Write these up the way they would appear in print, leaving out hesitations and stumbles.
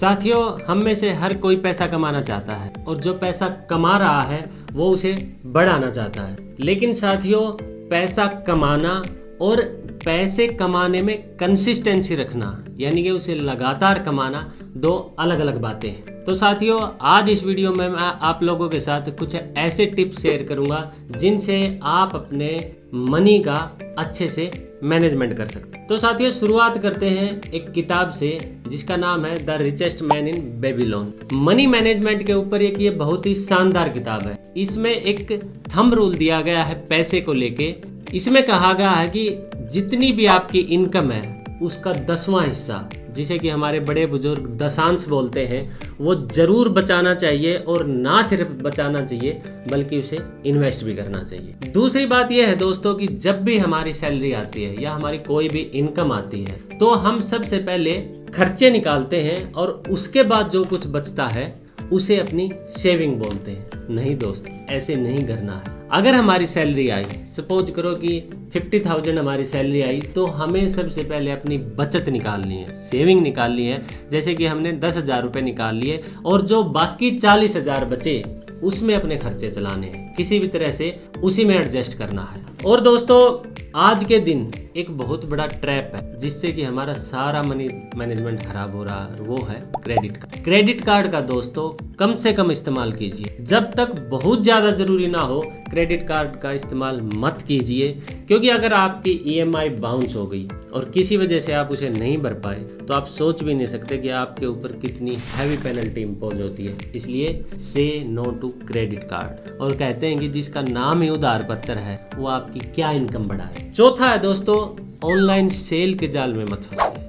साथियों, हम में से हर कोई पैसा कमाना चाहता है और जो पैसा कमा रहा है वो उसे बढ़ाना चाहता है। लेकिन साथियों, पैसा कमाना और पैसे कमाने में कंसिस्टेंसी रखना यानी कि उसे लगातार कमाना दो अलग अलग बातें हैं। तो साथियों, आज इस वीडियो में मैं आप लोगों के साथ कुछ ऐसे टिप्स शेयर करूंगा जिनसे आप अपने मनी का अच्छे से मैनेजमेंट कर सकते हैं। तो साथियों, शुरुआत करते हैं एक किताब से जिसका नाम है the richest man in Babylon. Money management के ऊपर ये बहुत ही शानदार किताब है। इसमें एक थंब रूल दिया गया है पैसे को लेके। इसमें कहा गया है कि जितनी भी आपकी इनकम है उसका 10वां हिस्सा, जिसे कि हमारे बड़े बुजुर्ग दशांश बोलते हैं, वो जरूर बचाना चाहिए और ना सिर्फ बचाना चाहिए बल्कि उसे इन्वेस्ट भी करना चाहिए। दूसरी बात यह है दोस्तों कि जब भी हमारी सैलरी आती है या हमारी कोई भी इनकम आती है तो हम सबसे पहले खर्चे निकालते हैं और उसके बाद जो कुछ बचता है उसे अपनी सेविंग बोलते हैं। नहीं दोस्त, ऐसे नहीं करना है। अगर हमारी सैलरी आई, सपोज करो कि 50,000 हमारी सैलरी आई, तो हमें सबसे पहले अपनी बचत निकालनी है, सेविंग निकालनी है। जैसे कि हमने 10,000 रुपये निकाल लिए और जो बाकी 40,000 बचे उसमें अपने खर्चे चलाने हैं, किसी भी तरह से उसी में एडजस्ट करना है। और दोस्तों, आज के दिन एक बहुत बड़ा ट्रैप है जिससे कि हमारा सारा मनी मैनेजमेंट खराब हो रहा है, वो है क्रेडिट कार्ड। क्रेडिट कार्ड का दोस्तों कम से कम इस्तेमाल कीजिए। जब तक बहुत ज़्यादा ज़रूरी ना हो क्रेडिट कार्ड का इस्तेमाल मत कीजिए, क्योंकि अगर आपकी EMI बाउंस हो गई और किसी वजह से आप उसे नहीं भर पाए तो आप सोच भी नहीं सकते कि आपके ऊपर कितनी हैवी पेनल्टी इम्पोज होती है। इसलिए से नो टू क्रेडिट कार्ड। और कहते हैं कि जिसका नाम ही उधार पत्र है वो आपकी क्या इनकम बढ़ाए। चौथा है दोस्तों, ऑनलाइन सेल के जाल में मत फंसिए।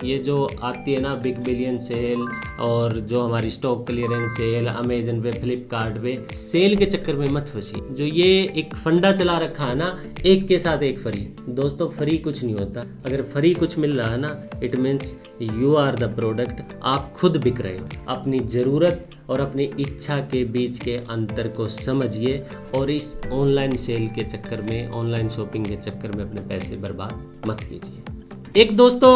ये जो आती है ना बिग बिलियन सेल और जो हमारी स्टॉक क्लियरेंस सेल अमेजन पे, फ्लिपकार्ट पे, सेल के चक्कर में मत फंसिए। जो ये एक फंडा चला रखा है ना, एक के साथ एक फ्री। दोस्तों, फ्री कुछ नहीं होता। अगर फ्री कुछ मिल रहा है ना, it means you are the product. आप खुद बिक रहे हो। अपनी ज़रूरत और अपनी इच्छा के बीच के अंतर को समझिए और इस ऑनलाइन सेल के चक्कर में, ऑनलाइन शॉपिंग के चक्कर में अपने पैसे बर्बाद मत कीजिए। एक दोस्तों,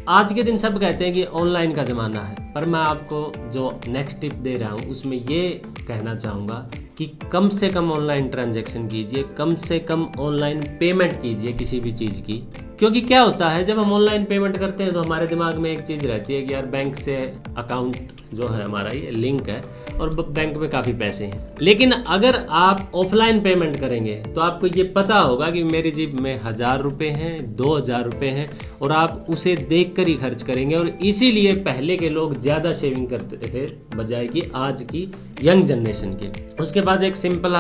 आज के दिन सब कहते हैं कि ऑनलाइन का ज़माना है, पर मैं आपको जो नेक्स्ट टिप दे रहा हूँ उसमें ये कहना चाहूँगा कि कम से कम ऑनलाइन ट्रांजैक्शन कीजिए, कम से कम ऑनलाइन पेमेंट कीजिए किसी भी चीज़ की। क्योंकि क्या होता है, जब हम ऑनलाइन पेमेंट करते हैं तो हमारे दिमाग में एक चीज़ रहती है कि यार बैंक से अकाउंट जो है हमारा ये लिंक है और बैंक में काफ़ी पैसे हैं। लेकिन अगर आप ऑफलाइन पेमेंट करेंगे तो आपको ये पता होगा कि मेरी जेब में 1,000 रुपये हैं, 2,000 रुपये हैं और आप उसे देख कर ही खर्च करेंगे। और इसीलिए पहले के लोग ज़्यादा सेविंग करते थे बजाय कि आज की यंग जनरेशन के। उसके बाद एक सिंपल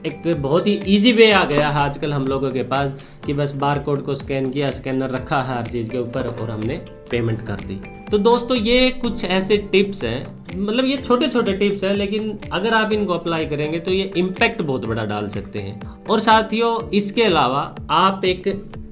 एक बहुत ही इजी वे आ गया है आजकल हम लोगों के पास कि बस बार कोड को स्कैन किया, स्कैनर रखा है हर चीज़ के ऊपर और हमने पेमेंट कर दी। तो दोस्तों, ये कुछ ऐसे टिप्स हैं, मतलब ये छोटे छोटे टिप्स हैं, लेकिन अगर आप इनको अप्लाई करेंगे तो ये इम्पैक्ट बहुत बड़ा डाल सकते हैं। और साथियों, इसके अलावा आप एक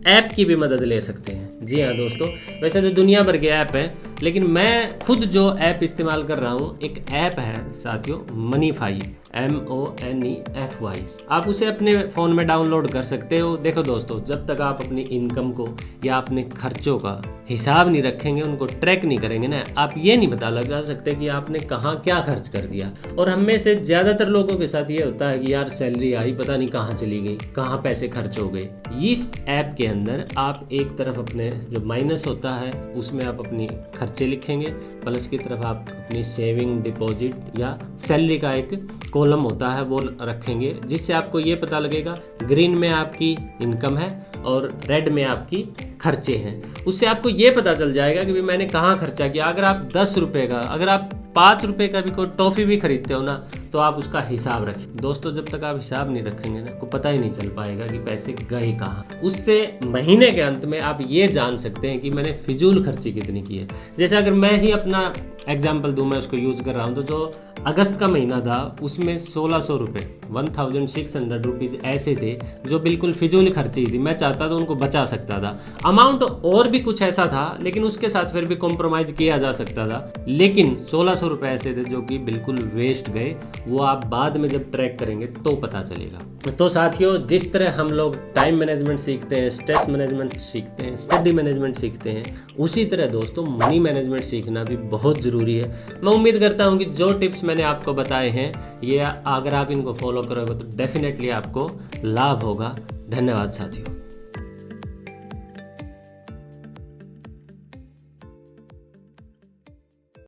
ऐप की भी मदद ले सकते हैं। जी हाँ दोस्तों, वैसे तो दुनिया भर के ऐप हैं, लेकिन मैं खुद जो ऐप इस्तेमाल कर रहा हूँ, एक ऐप है साथियों, मनीफाई, MONEFY। आप उसे अपने फ़ोन में डाउनलोड कर सकते हो। देखो दोस्तों, जब तक आप अपनी इनकम को या अपने खर्चों का हिसाब नहीं रखेंगे, उनको ट्रैक नहीं करेंगे ना, आप ये नहीं पता लगा सकते कि आपने कहाँ क्या खर्च कर दिया। और हम में से ज़्यादातर लोगों के साथ ये होता है कि यार सैलरी आई, पता नहीं कहाँ चली गई, कहाँ पैसे खर्च हो गए। इस ऐप के अंदर आप एक तरफ अपने जो माइनस होता है उसमें आप अपनी खर्चे लिखेंगे, प्लस की तरफ आप अपनी सेविंग, डिपॉजिट या सैलरी का एक कॉलम होता है वो रखेंगे, जिससे आपको ये पता लगेगा ग्रीन में आपकी इनकम है और रेड में आपकी खर्चे हैं। उससे आपको ये पता चल जाएगा कि भाई मैंने कहाँ खर्चा किया। अगर आप 10 रुपये का, अगर आप 5 रुपये का भी कोई टॉफ़ी भी खरीदते हो ना, तो आप उसका हिसाब रखें। दोस्तों, जब तक आप हिसाब नहीं रखेंगे ना, आपको पता ही नहीं चल पाएगा कि पैसे गए कहाँ। उससे महीने के अंत में आप ये जान सकते हैं कि मैंने फिजूल खर्ची कितनी की है। जैसे अगर मैं ही अपना एग्जाम्पल दूँ, मैं उसको यूज़ कर रहा हूँ, तो जो अगस्त का महीना था, उसमें 1600 रुपये 1600 रुपीज़ ऐसे थे जो बिल्कुल फिजूल खर्ची थी। मैं चाहता था उनको बचा सकता था। अमाउंट और भी कुछ ऐसा था लेकिन उसके साथ फिर भी कॉम्प्रोमाइज़ किया जा सकता था, लेकिन 1600 रुपये ऐसे थे जो कि बिल्कुल वेस्ट गए। वो आप बाद में जब ट्रैक करेंगे तो पता चलेगा। तो साथियों, जिस तरह हम लोग टाइम मैनेजमेंट सीखते हैं, स्ट्रेस मैनेजमेंट सीखते हैं, स्टडी मैनेजमेंट सीखते हैं, उसी तरह दोस्तों मनी मैनेजमेंट सीखना भी बहुत ज़रूरी है। मैं उम्मीद करता हूँ कि जो टिप्स मैंने आपको बताए हैं, ये अगर आप इनको फॉलो करोगे तो डेफिनेटली आपको लाभ होगा। धन्यवाद साथियों।